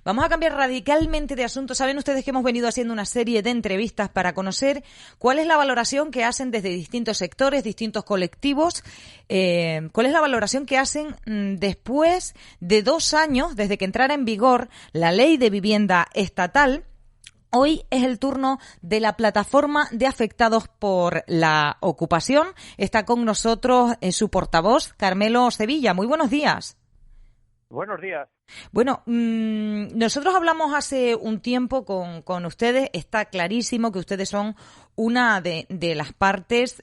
Vamos a cambiar radicalmente de asunto. Saben ustedes que hemos venido haciendo una serie de entrevistas para conocer cuál es la valoración que hacen desde distintos sectores, distintos colectivos, cuál es la valoración que hacen después de 2 años desde que entrara en vigor la Ley de Vivienda Estatal. Hoy es el turno de la plataforma de afectados por la ocupación. Está con nosotros su portavoz, Carmelo Sevilla. Muy buenos días. Buenos días. Bueno, nosotros hablamos hace un tiempo con ustedes. Está clarísimo que ustedes son una de las partes,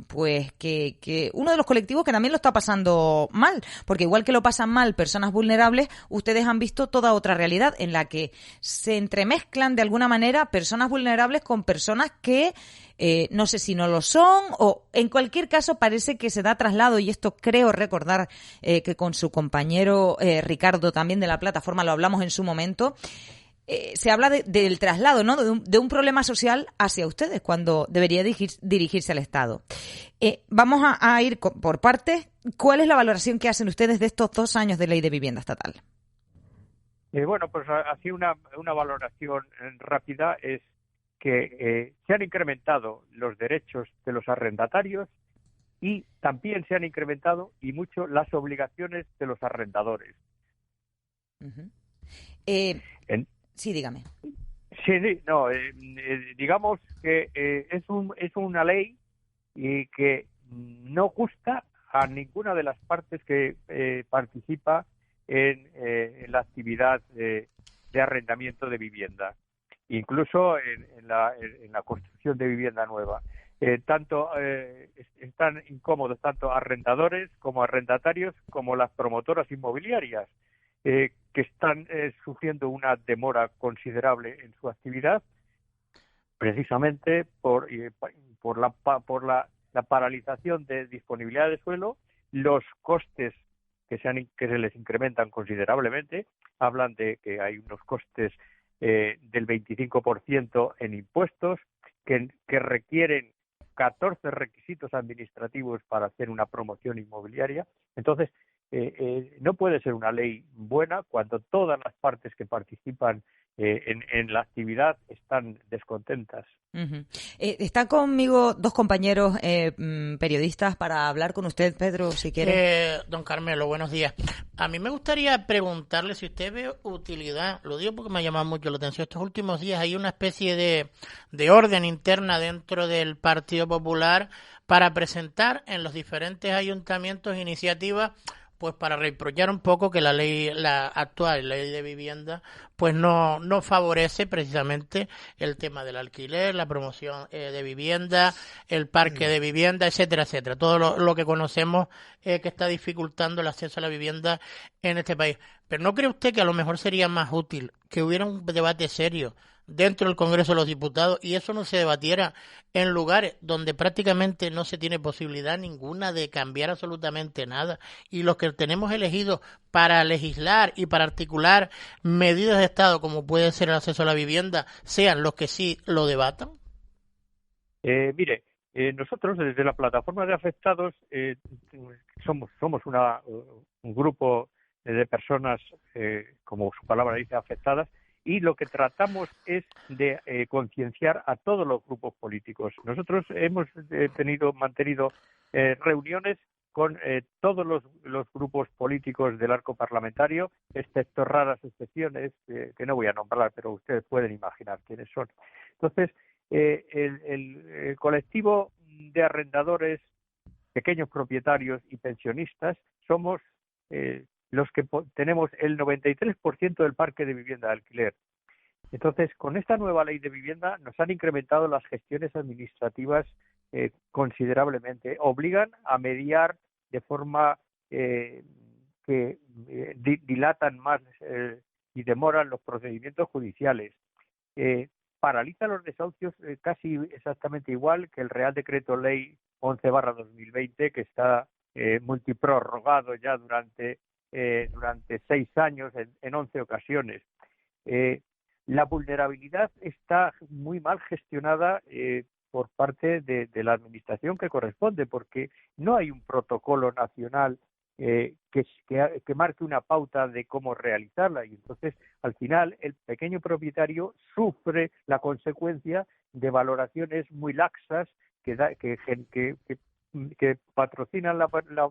pues que uno de los colectivos que también lo está pasando mal, porque igual que lo pasan mal personas vulnerables, ustedes han visto toda otra realidad en la que se entremezclan de alguna manera personas vulnerables con personas que no sé si no lo son, o en cualquier caso parece que se da traslado, y esto creo recordar que con su compañero Ricardo también de la plataforma lo hablamos en su momento. Se habla del traslado, ¿no? De un problema social hacia ustedes cuando debería dirigirse al Estado. Vamos a ir por partes. ¿Cuál es la valoración que hacen ustedes de estos 2 años de Ley de Vivienda Estatal? Bueno, pues así una valoración rápida es que se han incrementado los derechos de los arrendatarios y también se han incrementado y mucho las obligaciones de los arrendadores. Uh-huh. Sí, dígame. Sí, no, digamos que es una ley que no gusta a ninguna de las partes que participa en la actividad de arrendamiento de vivienda, incluso en la construcción de vivienda nueva. Están incómodos tanto arrendadores como arrendatarios como las promotoras inmobiliarias, que están sufriendo una demora considerable en su actividad, precisamente por la paralización de disponibilidad de suelo, los costes que se les incrementan considerablemente. Hablan de que hay unos costes del 25% en impuestos, que requieren 14 requisitos administrativos para hacer una promoción inmobiliaria. Entonces, no puede ser una ley buena cuando todas las partes que participan en la actividad están descontentas. Uh-huh. Están conmigo 2 compañeros periodistas para hablar con usted, Pedro, si quiere. Don Carmelo, buenos días. A mí me gustaría preguntarle si usted ve utilidad, lo digo porque me ha llamado mucho la atención, estos últimos días hay una especie de orden interna dentro del Partido Popular para presentar en los diferentes ayuntamientos iniciativas, pues para reprochar un poco que la actual ley de vivienda pues no favorece precisamente el tema del alquiler, la promoción de vivienda, el parque de vivienda, etcétera, etcétera. Todo lo que conocemos que está dificultando el acceso a la vivienda en este país. Pero ¿no cree usted que a lo mejor sería más útil que hubiera un debate serio dentro del Congreso de los Diputados y eso no se debatiera en lugares donde prácticamente no se tiene posibilidad ninguna de cambiar absolutamente nada, y los que tenemos elegidos para legislar y para articular medidas de Estado como puede ser el acceso a la vivienda sean los que sí lo debatan? Mire, nosotros desde la plataforma de afectados somos un grupo de personas, como su palabra dice, afectadas, y lo que tratamos es de concienciar a todos los grupos políticos. Nosotros hemos mantenido reuniones con todos los grupos políticos del arco parlamentario, excepto raras excepciones que no voy a nombrar, pero ustedes pueden imaginar quiénes son. Entonces, el colectivo de arrendadores, pequeños propietarios y pensionistas somos los que tenemos el 93% del parque de vivienda de alquiler. Entonces, con esta nueva ley de vivienda nos han incrementado las gestiones administrativas considerablemente. Obligan a mediar de forma que dilatan más y demoran los procedimientos judiciales. Paraliza los desahucios casi exactamente igual que el Real Decreto Ley 11/2020, que está multiprorrogado ya durante 6 años en 11 ocasiones. La vulnerabilidad está muy mal gestionada por parte de la administración que corresponde, porque no hay un protocolo nacional que marque una pauta de cómo realizarla, y entonces al final el pequeño propietario sufre la consecuencia de valoraciones muy laxas que patrocinan la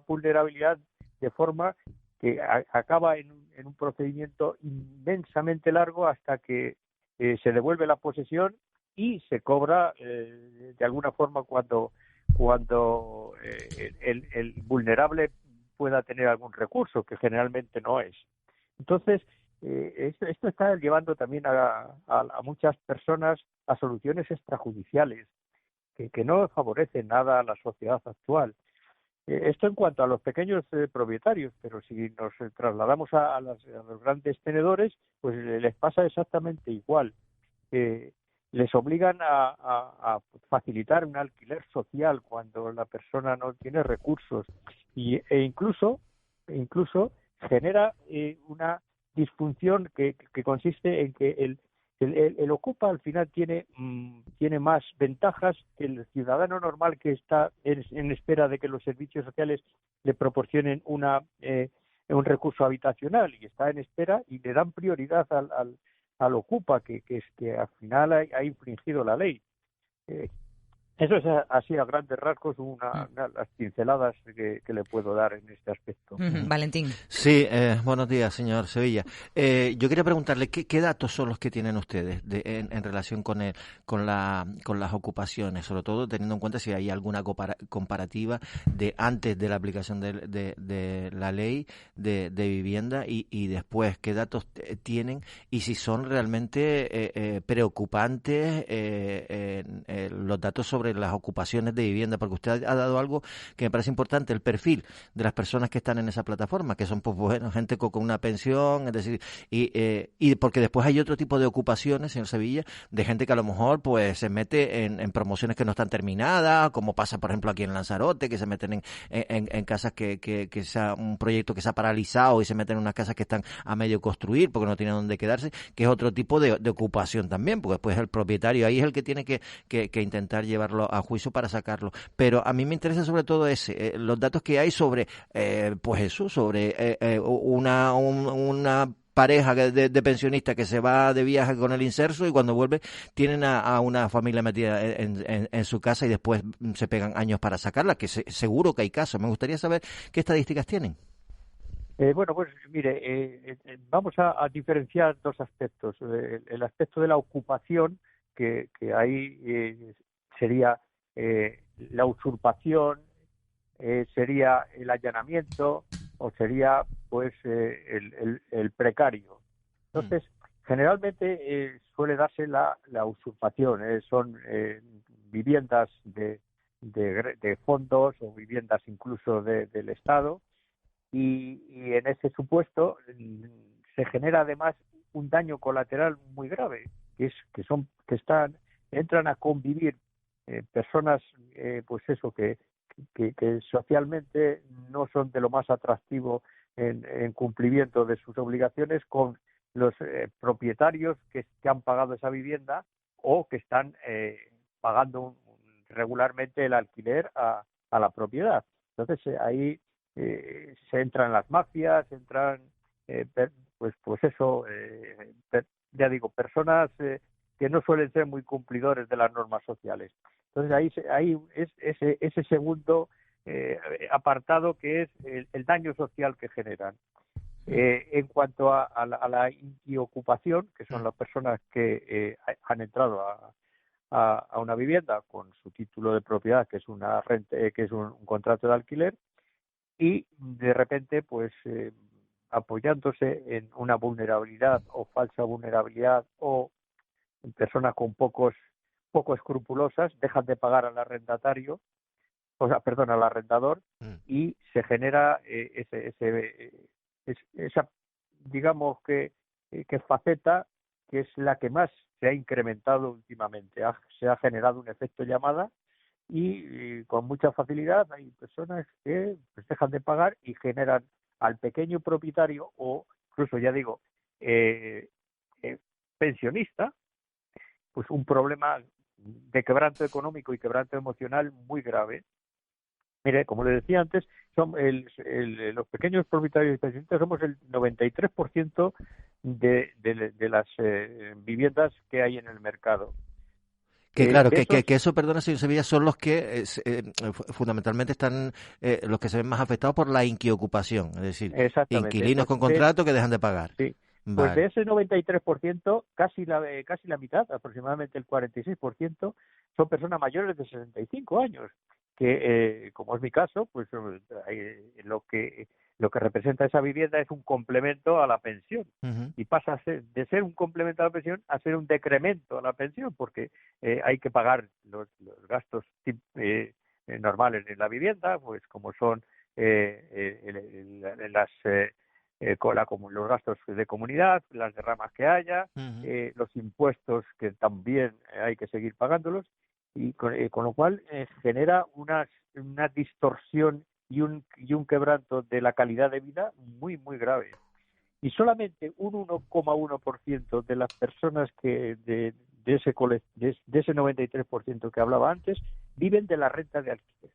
vulnerabilidad de forma que acaba en un procedimiento inmensamente largo hasta que se devuelve la posesión y se cobra de alguna forma cuando el vulnerable pueda tener algún recurso, que generalmente no es. Entonces, esto está llevando también a muchas personas a soluciones extrajudiciales que no favorecen nada a la sociedad actual. Esto en cuanto a los pequeños propietarios, pero si nos trasladamos a los grandes tenedores, pues les pasa exactamente igual. Les obligan a facilitar un alquiler social cuando la persona no tiene recursos e incluso genera una disfunción que consiste en que el ocupa al final tiene más ventajas que el ciudadano normal que está en espera de que los servicios sociales le proporcionen un recurso habitacional, y está en espera y le dan prioridad al ocupa que al final ha infringido la ley. Eso es así a grandes rasgos las pinceladas que le puedo dar en este aspecto. Valentín. Sí, buenos días, señor Sevilla. Yo quería preguntarle qué datos son los que tienen ustedes en relación con las ocupaciones, sobre todo teniendo en cuenta si hay alguna comparativa de antes de la aplicación de la ley de vivienda y después, qué datos tienen y si son realmente preocupantes los datos sobre las ocupaciones de vivienda, porque usted ha dado algo que me parece importante, el perfil de las personas que están en esa plataforma, que son pues bueno, gente con una pensión, es decir, y porque después hay otro tipo de ocupaciones, señor Sevilla, de gente que a lo mejor pues se mete en promociones que no están terminadas, como pasa por ejemplo aquí en Lanzarote, que se meten en casas que sea un proyecto que se ha paralizado y se meten en unas casas que están a medio construir porque no tienen dónde quedarse, que es otro tipo de ocupación también, porque después el propietario ahí es el que tiene que intentar llevarlo a juicio para sacarlo. Pero a mí me interesa sobre todo los datos que hay sobre pues eso, sobre una pareja de pensionistas que se va de viaje con el inserso y cuando vuelve tienen a una familia metida en su casa y después se pegan años para sacarla, que seguro que hay casos. Me gustaría saber qué estadísticas tienen. Bueno, pues mire, vamos a diferenciar dos aspectos. El aspecto de la ocupación, que ahí sería la usurpación, sería el allanamiento o sería pues el precario. Entonces, generalmente suele darse la usurpación, son viviendas de fondos o viviendas incluso del Estado, y en ese supuesto se genera además un daño colateral muy grave, que entran a convivir personas pues eso que socialmente no son de lo más atractivo en cumplimiento de sus obligaciones con los propietarios que han pagado esa vivienda o que están pagando regularmente el alquiler a la propiedad. Entonces ahí se entran las mafias, entran ya digo, personas que no suelen ser muy cumplidores de las normas sociales. Entonces ahí es ese segundo apartado que es el daño social que generan. En cuanto a la ocupación, que son las personas que han entrado a una vivienda con su título de propiedad, que es una renta, que es un contrato de alquiler, y de repente pues apoyándose en una vulnerabilidad o falsa vulnerabilidad o en personas con poco escrupulosas dejan de pagar al arrendatario, al arrendador, y se genera esa digamos que faceta que es la que más se ha incrementado últimamente. Se ha generado un efecto llamada y con mucha facilidad hay personas que pues dejan de pagar y generan al pequeño propietario o incluso, ya digo, pensionista, pues un problema de quebranto económico y quebranto emocional muy grave. Mire, como le decía antes, los pequeños propietarios y pensionistas somos el 93% de las viviendas que hay en el mercado. Que claro, De esos, que eso, perdona, señor Sevilla, son los que fundamentalmente están los que se ven más afectados por la inquiocupación, es decir, exactamente. inquilinos con contrato que dejan de pagar. Sí. Vale. Pues de ese 93%, casi la mitad, aproximadamente el 46%, son personas mayores de 65 años, que, como es mi caso, pues lo que representa esa vivienda es un complemento a la pensión. Uh-huh. Y pasa de ser un complemento a la pensión a ser un decremento a la pensión, porque hay que pagar los gastos normales en la vivienda, pues como son los gastos de comunidad, las derramas que haya, uh-huh. los impuestos que también hay que seguir pagándolos, y con lo cual genera una distorsión y un quebranto de la calidad de vida muy, muy grave. Y solamente un 1,1% de las personas que de ese 93% que hablaba antes viven de la renta de alquiler.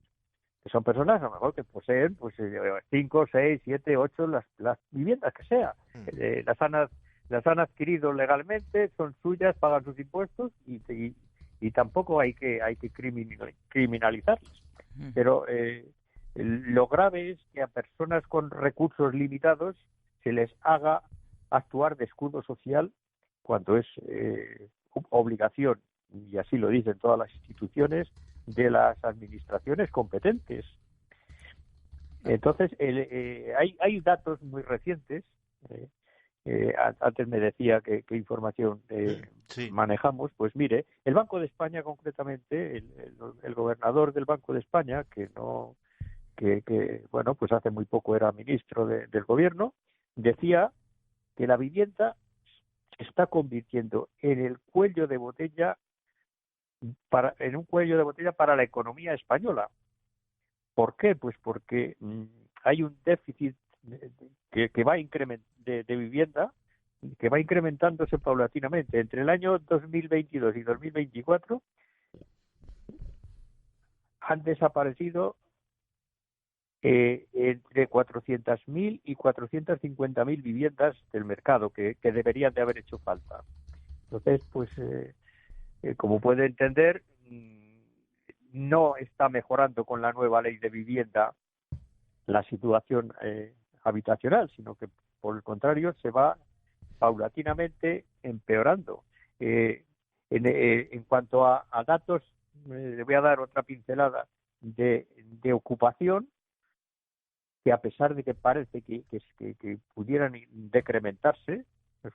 Que son personas a lo mejor que poseen pues 5, 6, 7, 8 las viviendas que sea. Las han adquirido legalmente, son suyas, pagan sus impuestos y tampoco hay que criminalizarlas. Pero lo grave es que a personas con recursos limitados se les haga actuar de escudo social cuando es obligación, y así lo dicen todas las instituciones, de las administraciones competentes. Entonces, hay datos muy recientes. Antes me decía qué información sí. manejamos. Pues mire, el Banco de España concretamente, el gobernador del Banco de España, que bueno, pues hace muy poco era ministro del gobierno, decía que la vivienda se está convirtiendo en un cuello de botella para la economía española. ¿Por qué? Pues porque hay un déficit que va de vivienda que va incrementándose paulatinamente. Entre el año 2022 y 2024 han desaparecido entre 400.000 y 450.000 viviendas del mercado que deberían de haber hecho falta. Entonces, pues como puede entender, no está mejorando con la nueva ley de vivienda la situación habitacional, sino que por el contrario se va paulatinamente empeorando. En cuanto a datos, le voy a dar otra pincelada de ocupación, que a pesar de que parece que pudieran decrementarse, pues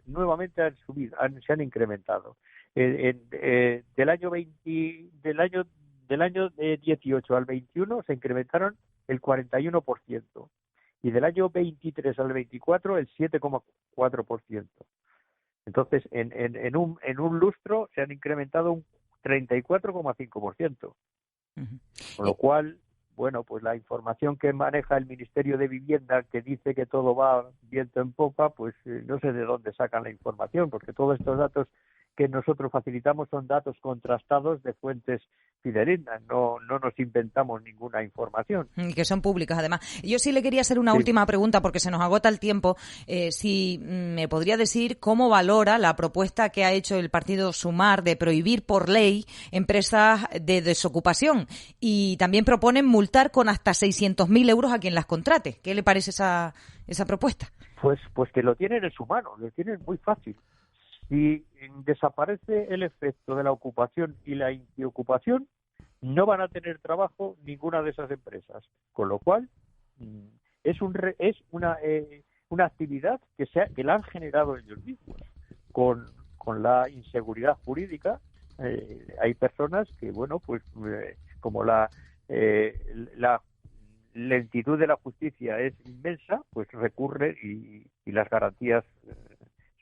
nuevamente han subido, se han incrementado. Del año 18 al 21 se incrementaron el 41%, y del año 23 al 24 el 7,4%. Entonces, en un lustro se han incrementado un 34,5%. Uh-huh. Con lo cual, bueno, pues la información que maneja el Ministerio de Vivienda, que dice que todo va viento en popa, pues no sé de dónde sacan la información, porque todos estos datos que nosotros facilitamos son datos contrastados de fuentes fidedignas, no nos inventamos ninguna información. Que son públicas, además. Yo sí le quería hacer una última pregunta, porque se nos agota el tiempo. Si me podría decir cómo valora la propuesta que ha hecho el partido Sumar de prohibir por ley empresas de desocupación, y también proponen multar con hasta 600.000 euros a quien las contrate. ¿Qué le parece esa propuesta? Pues que lo tienen en su mano, lo tienen muy fácil. Si desaparece el efecto de la ocupación y la intiocupación, no van a tener trabajo ninguna de esas empresas, con lo cual es una actividad que la han generado ellos mismos con la inseguridad jurídica. Hay personas que, bueno, pues como la lentitud de la justicia es inmensa, pues recurren y las garantías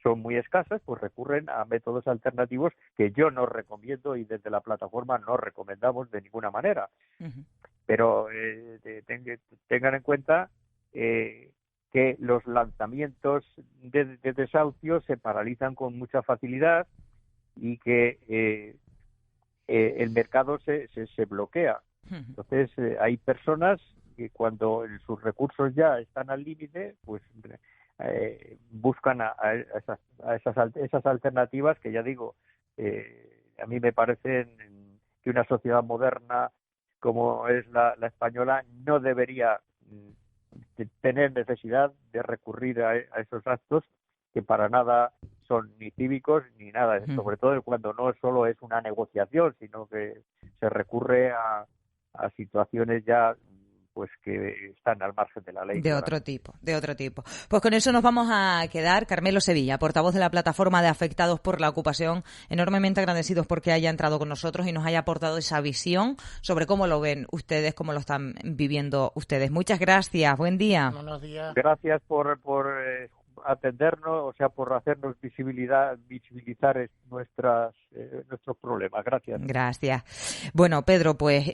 son muy escasas, pues recurren a métodos alternativos que yo no recomiendo y desde la plataforma no recomendamos de ninguna manera. Uh-huh. Pero tengan en cuenta que los lanzamientos de desahucios se paralizan con mucha facilidad y que el mercado se bloquea. Entonces, hay personas que cuando sus recursos ya están al límite, pues buscan a esas alternativas que, ya digo, a mí me parecen que una sociedad moderna como es la española no debería tener necesidad de recurrir a esos actos que para nada son ni cívicos ni nada, sobre todo cuando no solo es una negociación, sino que se recurre a situaciones ya pues que están al margen de la ley. De otro tipo. Pues con eso nos vamos a quedar. Carmelo Sevilla, portavoz de la Plataforma de Afectados por la Ocupación, enormemente agradecidos porque haya entrado con nosotros y nos haya aportado esa visión sobre cómo lo ven ustedes, cómo lo están viviendo ustedes. Muchas gracias, buen día. Buenos días. Gracias por atendernos, o sea, por hacernos visibilizar nuestros problemas. Gracias. Gracias. Bueno, Pedro, pues